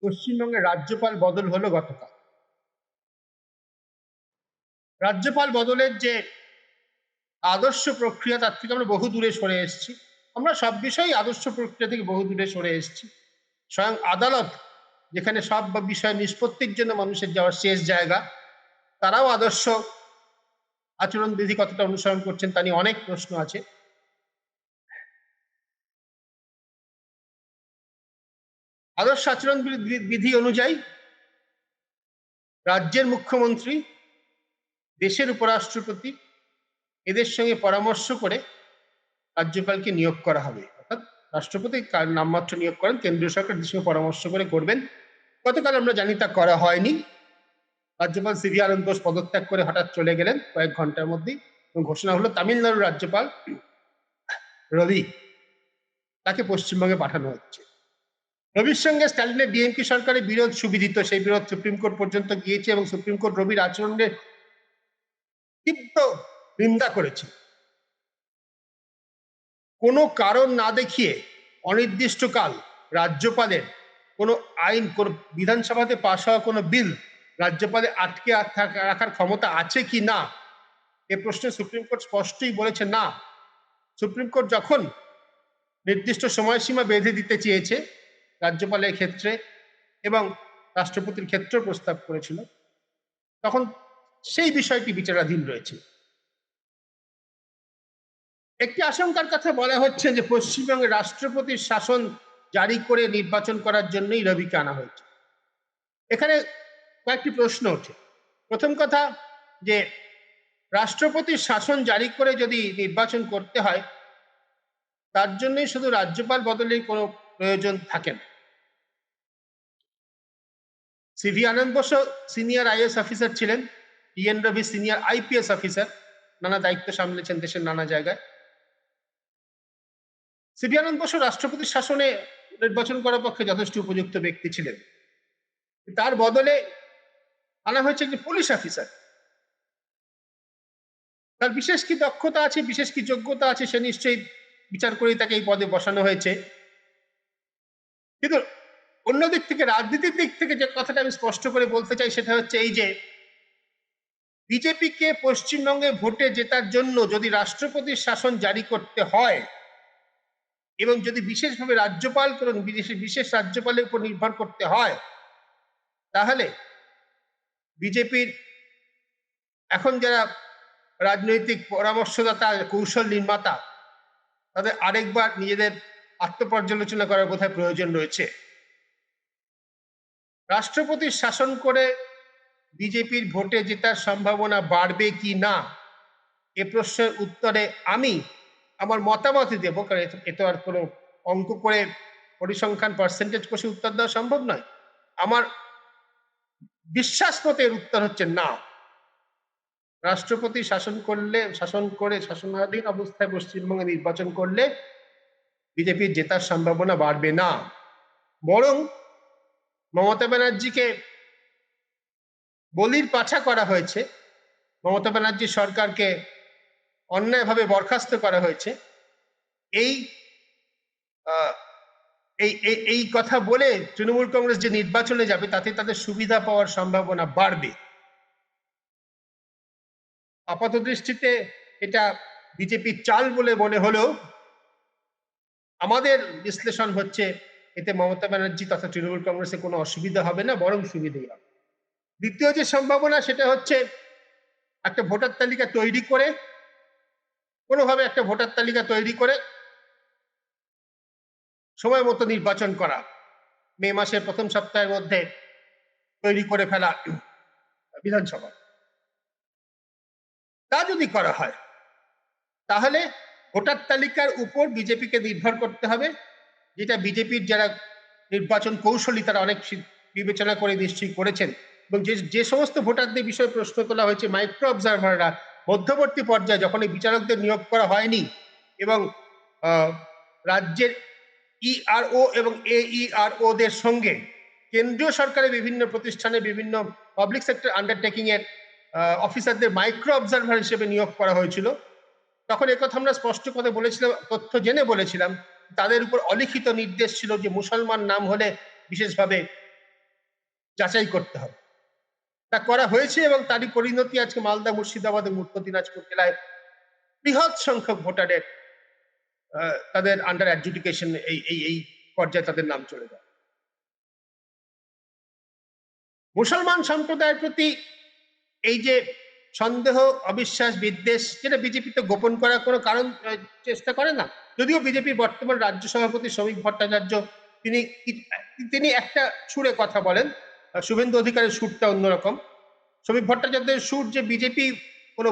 পশ্চিমবঙ্গের রাজ্যপাল বদল হলো গতকাল। রাজ্যপাল বদলের যে আদর্শ প্রক্রিয়া তার থেকে আমরা বহু দূরে সরে এসেছি। আমরা সব বিষয়েই আদর্শ প্রক্রিয়া থেকে বহু দূরে সরে এসেছি। স্বয়ং আদালত, যেখানে সব বিষয় নিষ্পত্তির জন্য মানুষের যাওয়ার শেষ জায়গা, তারাও আদর্শ আচরণবিধি কতটা অনুসরণ করছেন তা নিয়ে অনেক প্রশ্ন আছে। আদর্শ আচরণ বিধি অনুযায়ী রাজ্যের মুখ্যমন্ত্রী, দেশের উপরাষ্ট্রপতি এদের সঙ্গে পরামর্শ করে রাজ্যপালকে নিয়োগ করা হবে। অর্থাৎ রাষ্ট্রপতি নামমাত্র নিয়োগ করেন, কেন্দ্রীয় সরকার এদের সঙ্গে পরামর্শ করে করবেন। গতকাল আমরা জানি তা করা হয়নি। রাজ্যপাল সিভি আনন্দ বোস পদত্যাগ করে হঠাৎ চলে গেলেন কয়েক ঘন্টার মধ্যেই, এবং ঘোষণা হলো তামিলনাড়ুর রাজ্যপাল রবি, তাকে পশ্চিমবঙ্গে পাঠানো হচ্ছে। রবির সঙ্গে স্ট্যালিনের ডিএমকে সরকারের বিরোধ সুবিদিত, সেই বিরোধ সুপ্রিম কোর্ট পর্যন্ত গিয়েছে এবং সুপ্রিম কোর্ট রবির আচরণের তীব্র নিন্দা করেছে। কোনো কারণ না দেখিয়ে অনির্দিষ্টকাল রাজ্যপালের কোনো আইন, কোন বিধানসভাতে পাশ হওয়া কোনো বিল রাজ্যপালে আটকে রাখার ক্ষমতা আছে কি না, এ প্রশ্নে সুপ্রিম কোর্ট স্পষ্টই বলেছে না। সুপ্রিম কোর্ট যখন নির্দিষ্ট সময়সীমা বেঁধে দিতে চেয়েছে রাজ্যপালের ক্ষেত্রে এবং রাষ্ট্রপতির ক্ষেত্রেও প্রস্তাব করেছিল, তখন সেই বিষয়টি বিচারাধীন রয়েছে। একটি আশঙ্কার কথা বলা হচ্ছে যে পশ্চিমবঙ্গে রাষ্ট্রপতির শাসন জারি করে নির্বাচন করার জন্যই রবিকে আনা হয়েছে। এখানে কয়েকটি প্রশ্ন ওঠে। প্রথম কথা, যে রাষ্ট্রপতির শাসন জারি করে যদি নির্বাচন করতে হয়, তার জন্যই শুধু রাজ্যপাল বদলের কোনো প্রয়োজন থাকে না। সিভি আনন্দ বোস সিনিয়র আইএস অফিসার ছিলেন, টিএন রবি সিনিয়র আইপিএস অফিসার, নানা দায়িত্ব সামলেছেন দেশের নানা জায়গায়। সিভি আনন্দ বোস রাষ্ট্রপতির শাসনে নির্বাচন করার পক্ষে যথেষ্ট উপযুক্ত ব্যক্তি ছিলেন। তার বদলে আনা হয়েছে একটি পুলিশ অফিসার। তার বিশেষ কি দক্ষতা আছে, বিশেষ কি যোগ্যতা আছে, সে নিশ্চয়ই বিচার করে তাকে এই পদে বসানো হয়েছে। কিন্তু অন্যদিক থেকে, রাজনীতির দিক থেকে যে কথাটা আমি স্পষ্ট করে বলতে চাই সেটা হচ্ছে এই যে বিজেপিকে পশ্চিমবঙ্গে ভোটে জেতার জন্য যদি রাষ্ট্রপতির শাসন জারি করতে হয় এবং যদি বিশেষভাবে রাজ্যপাল বিশেষ রাজ্যপালের উপর নির্ভর করতে হয়, তাহলে বিজেপির এখন যারা রাজনৈতিক পরামর্শদাতা, কৌশল নির্মাতা, তাদের আরেকবার নিজেদের আত্মপর্যালোচনা করার বোধহয় প্রয়োজন রয়েছে। রাষ্ট্রপতির শাসন করে বিজেপির ভোটে জেতার সম্ভাবনা বাড়বে কি না, এ প্রশ্নের উত্তরে আমি আমার মতামত দেবো, কারণ এত আর কোনো অঙ্ক করে পরিসংখ্যান পার্সেন্টেজ কষে উত্তর দেওয়া সম্ভব নয়। আমার বিশ্বাস মতে এর উত্তর হচ্ছে না। রাষ্ট্রপতি শাসন করে শাসনাধীন অবস্থায় পশ্চিমবঙ্গে নির্বাচন করলে বিজেপির জেতার সম্ভাবনা বাড়বে না, বরং মমতা ব্যানার্জিকে বলির পাঠা করা হয়েছে, মমতা ব্যানার্জি সরকারকে অন্যায়ভাবে বরখাস্ত করা হয়েছে, এই এই কথা বলে তৃণমূল কংগ্রেস যে নির্বাচনে যাবে তাতে তাদের সুবিধা পাওয়ার সম্ভাবনা বাড়বে। আপাত দৃষ্টিতে এটা বিজেপির চাল বলে মনে হলেও আমাদের বিশ্লেষণ হচ্ছে এতে মমতা ব্যানার্জি তথা তৃণমূল কংগ্রেসের কোনো অসুবিধা হবে না, বরং সুবিধাই হবে। দ্বিতীয় যে সম্ভাবনা সেটা হচ্ছে একটা ভোটার তালিকা তৈরি করে, কোনোভাবে একটা ভোটার তালিকা তৈরি করে সময় মতো নির্বাচন করা, মে মাসের প্রথম সপ্তাহের মধ্যে তৈরি করে ফেলা বিধানসভা। তা যদি করা হয় তাহলে ভোটার তালিকার উপর বিজেপিকে নির্ভর করতে হবে, যেটা বিজেপির যারা নির্বাচন কৌশলী তারা অনেক বিবেচনা করে নিশ্চয়ই করেছেন। এবং যে সমস্ত ভোটারদের বিষয়ে প্রশ্ন তোলা হয়েছে, মাইক্রো অবজারভাররা মধ্যবর্তী পর্যায়ে যখন এই বিচারকদের নিয়োগ করা হয়নি এবং রাজ্যের ইআরও এবং এইআরও দের সঙ্গে কেন্দ্রীয় সরকারের বিভিন্ন প্রতিষ্ঠানে বিভিন্ন পাবলিক সেক্টর আন্ডারটেকিং এর অফিসারদের মাইক্রো অবজারভার হিসেবে নিয়োগ করা হয়েছিল, তখন একথা আমরা স্পষ্ট করে বলেছিলাম, তথ্য জেনে বলেছিলাম, তাদের উপর অলিখিত নির্দেশ ছিল যে মুসলমান নাম হলে বিশেষভাবে যাচাই করতে হবে। তা করা হয়েছে এবং তারই পরিণতি আজকে মালদা, মুর্শিদাবাদ এবং উত্তর দিনাজপুর জেলায় বৃহৎ সংখ্যক ভোটারের তাদের আন্ডার অ্যাডজুডিকেশন এই পর্যায়ে তাদের নাম চলে যায়। মুসলমান সম্প্রদায়ের প্রতি এই যে সন্দেহ, অবিশ্বাস, বিদ্বেষ, যেটা বিজেপি তো গোপন করার কোনো কারণ চেষ্টা করে না। যদিও বিজেপির বর্তমান রাজ্য সভাপতি শ্রমিক ভট্টাচার্য তিনি একটা সুরে কথা বলেন, শুভেন্দু অধিকারের সুরটা অন্যরকম। শ্রমিক ভট্টাচার্যের সুর যে বিজেপি কোনো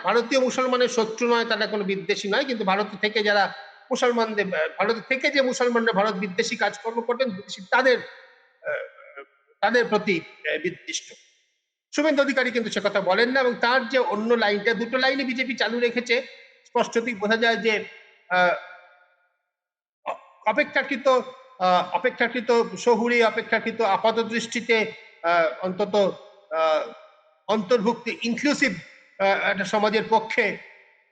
ভারতীয় মুসলমানের শত্রু নয়, তারা কোনো বিদ্বেষী নয়, কিন্তু ভারত থেকে যারা মুসলমানদের, ভারত থেকে যে মুসলমানরা ভারত বিদ্বেষী কাজকর্ম করতেন, তাদের তাদের প্রতি বিদ্বেষ্ট। শুভেন্দু অধিকারী কিন্তু সে কথা বলেন না, এবং তার যে অন্য লাইনটা, দুটো লাইনে বিজেপি চালু রেখেছে, স্পষ্টতই বোঝা যায় যে অপেক্ষাকৃত শহুরে, অপেক্ষাকৃত আপাত দৃষ্টিতে অন্তত অন্তর্ভুক্তি, ইনক্লুসিভ একটা সমাজের পক্ষে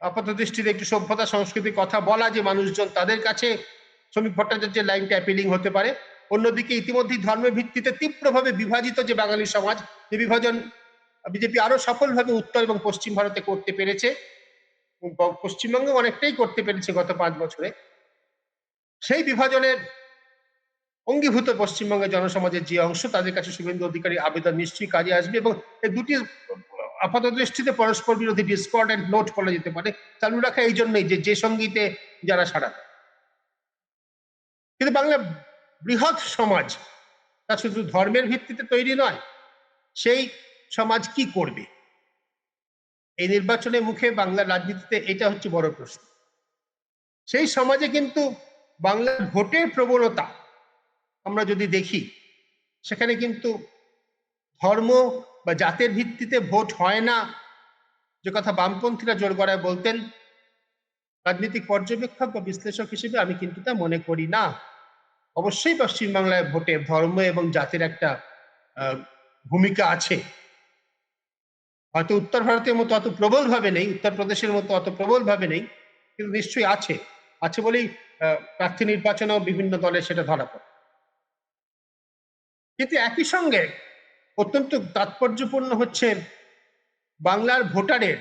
আপাত দৃষ্টিতে একটু সভ্যতা সংস্কৃতির কথা বলা যে মানুষজন, তাদের কাছে শ্রমিক ভট্টাচার্যের লাইনটা অ্যাপিলিং হতে পারে। অন্যদিকে ইতিমধ্যেই ধর্মের ভিত্তিতে তীব্রভাবে বিভাজিত যে বাঙালি সমাজ, যে বিভাজন বিজেপি আরো সফলভাবে উত্তর এবং পশ্চিম ভারতে করতে পেরেছে, পশ্চিমবঙ্গে অনেকটাই করতে পেরেছে গত 5 বছরে, সেই বিভাজনের অঙ্গীভূত পশ্চিমবঙ্গের জনসমাজের যে অংশ, তাদের কাছে শুভেন্দু অধিকারী আবেদন নিশ্চয়ই কাজে আসবে, এবং এই দুটি আপাত দৃষ্টিতে পরস্পর বিরোধী ডিসকর্ডেন্ট নোট বলা যেতে পারে চালু রাখা এই জন্যই যে সঙ্গীতে যারা সাড়া দেয়। কিন্তু বাংলার বৃহৎ সমাজ তা শুধু ধর্মের ভিত্তিতে তৈরি নয়। সেই সমাজ কি করবে এই নির্বাচনের মুখে বাংলার রাজনীতিতে, এটা হচ্ছে বড় প্রশ্ন। সেই সমাজে কিন্তু বাংলার ভোটের প্রবণতা আমরা যদি দেখি, সেখানে কিন্তু ধর্ম বা জাতের ভিত্তিতে ভোট হয় না, যে কথা বামপন্থীরা জোর গলায় বলতেন। রাজনৈতিক পর্যবেক্ষক বা বিশ্লেষক হিসেবে আমি কিন্তু তা মনে করি না। অবশ্যই পশ্চিমবাংলায় ভোটে ধর্ম এবং জাতির একটা ভূমিকা আছে, হয়তো উত্তর ভারতের মতো অত প্রবল ভাবে নেই, উত্তরপ্রদেশের মতো অত প্রবল ভাবে নেই, কিন্তু নিশ্চয়ই আছে। আছে বলেই প্রার্থী নির্বাচনেও বিভিন্ন দলে সেটা ধরা পড়ে। কিন্তু একই সঙ্গে অত্যন্ত তাৎপর্যপূর্ণ হচ্ছে বাংলার ভোটারের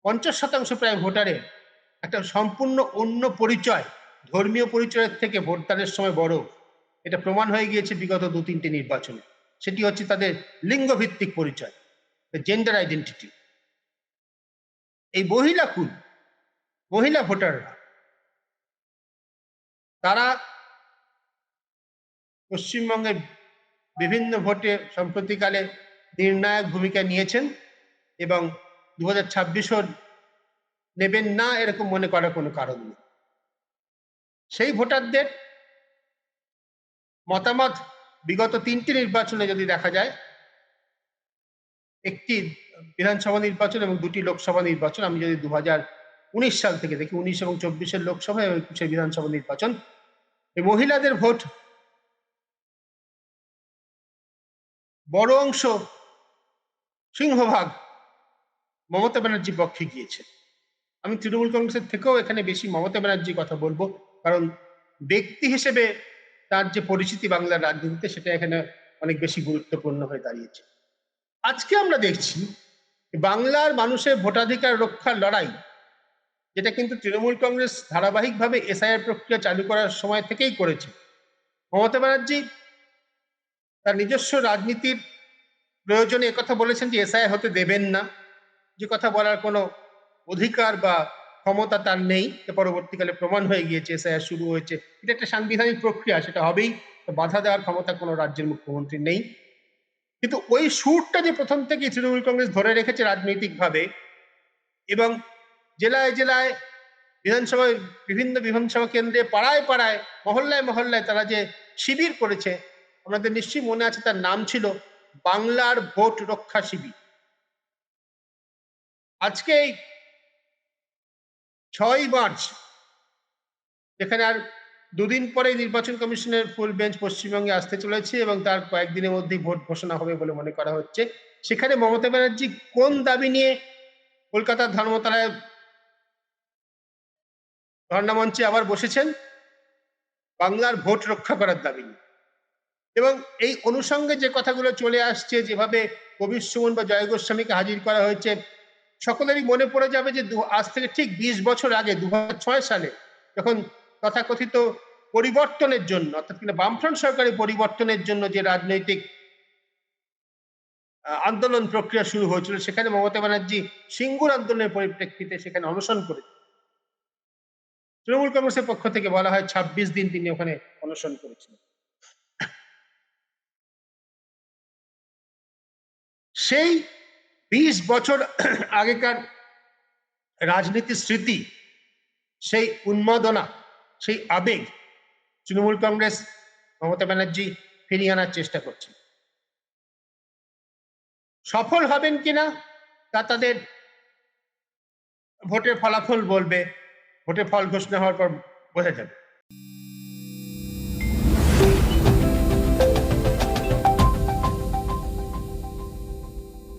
50% প্রায় ভোটারের একটা সম্পূর্ণ অন্য পরিচয়, ধর্মীয় পরিচয়ের থেকে ভোটদানের সময় বড়। এটা প্রমাণ হয়ে গিয়েছে বিগত 2-3টে নির্বাচনে। সেটি হচ্ছে তাদের লিঙ্গভিত্তিক পরিচয়, জেন্ডার আইডেন্টিটি। এই মহিলা ভোটাররা, তারা পশ্চিমবঙ্গের বিভিন্ন ভোটে সম্প্রতিকালে নির্ণায়ক ভূমিকা নিয়েছেন, এবং 2026-ও নেবেন না এরকম মনে করার কোনো কারণ নেই। সেই ভোটারদের মতামত বিগত 3টে নির্বাচনে যদি দেখা যায়, একটি বিধানসভা নির্বাচন এবং 2টি লোকসভা নির্বাচন, আমি যদি 2019 সাল থেকে দেখি, 19 এবং 24-এর লোকসভা এবং 21-এর বিধানসভা নির্বাচন, এই মহিলাদের ভোট বড় অংশ, সিংহভাগ মমতা ব্যানার্জির পক্ষে গিয়েছে। আমি তৃণমূল কংগ্রেসের থেকেও এখানে বেশি মমতা ব্যানার্জির কথা বলবো, কারণ ব্যক্তি হিসেবে তার যে পরিচিতি বাংলার রাজনীতিতে, সেটা এখানে অনেক বেশি গুরুত্বপূর্ণ হয়ে দাঁড়িয়েছে। আজকে আমরা দেখছি বাংলার মানুষের ভোটাধিকার রক্ষার লড়াই, যেটা কিন্তু তৃণমূল কংগ্রেস ধারাবাহিকভাবে এসআইআর প্রক্রিয়া চালু করার সময় থেকেই করেছে। মমতা ব্যানার্জি তার নিজস্ব রাজনীতির প্রয়োজনে একথা বলেছেন যে এসআইআর হতে দেবেন না, যে কথা বলার কোনো অধিকার বা ক্ষমতা তার নেই। পরবর্তীকালে প্রমাণ হয়ে গিয়েছে, এসআইআর শুরু হয়েছে, এটা একটা সাংবিধানিক প্রক্রিয়া, সেটা হবেই, বাধা দেওয়ার ক্ষমতা কোনো রাজ্যের মুখ্যমন্ত্রী নেই। কিন্তু ওই সুরটা যে প্রথম থেকেই তৃণমূল কংগ্রেস ধরে রেখেছে রাজনৈতিকভাবে, এবং জেলায় জেলায় বিধানসভায়, বিভিন্ন বিধানসভা কেন্দ্রে, পাড়ায় পাড়ায়, মহল্লায় মহল্লায় তারা যে শিবির করেছে, আমাদের নিশ্চয়ই মনে আছে, তার নাম ছিল বাংলার ভোট রক্ষা শিবির। আজকে এই 6ই মার্চ, যেখানে আর দুদিন পরে নির্বাচন কমিশনের ফুল বেঞ্চ পশ্চিমবঙ্গে আসতে চলেছে এবং তার কয়েকদিনের মধ্যেই ভোট ঘোষণা হবে বলে মনে করা হচ্ছে, সেখানে মমতা ব্যানার্জি কোন দাবি নিয়ে কলকাতার ধর্মতলায় ধর্ণা মঞ্চে আবার বসেছেন? বাংলার ভোট রক্ষা করার দাবি নিয়ে। এবং এই অনুষঙ্গে যে কথাগুলো চলে আসছে, যেভাবে কবির সুমন বা জয় গোস্বামীকে হাজির করা হয়েছে, সকলেরই মনে পড়ে যাবে যে আজ থেকে ঠিক 20 বছর আগে 2006 সালে যখন তথাকথিত পরিবর্তনের জন্য, অর্থাৎ বামফ্রন্ট সরকারের পরিবর্তনের জন্য যে রাজনৈতিক আন্দোলন প্রক্রিয়া শুরু হয়েছিল, সেখানে মমতা ব্যানার্জি সিঙ্গুর আন্দোলনের পরিপ্রেক্ষিতে সেখানে অনশন করে তৃণমূল কংগ্রেসের পক্ষ থেকে বলা হয় 26 দিন তিনি ওখানে অনশন করেছিলেন। সেই 20 বছর আগেকার রাজনীতির স্মৃতি, সেই উন্মাদনা, সেই আবেগ তৃণমূল কংগ্রেস, মমতা ব্যানার্জি ফিরিয়ে আনার চেষ্টা করছে। সফল হবেন কিনা তা তাদের ভোটের ফলাফল বলবে, ভোটের ফল ঘোষণা হওয়ার পর বোঝা যাবে।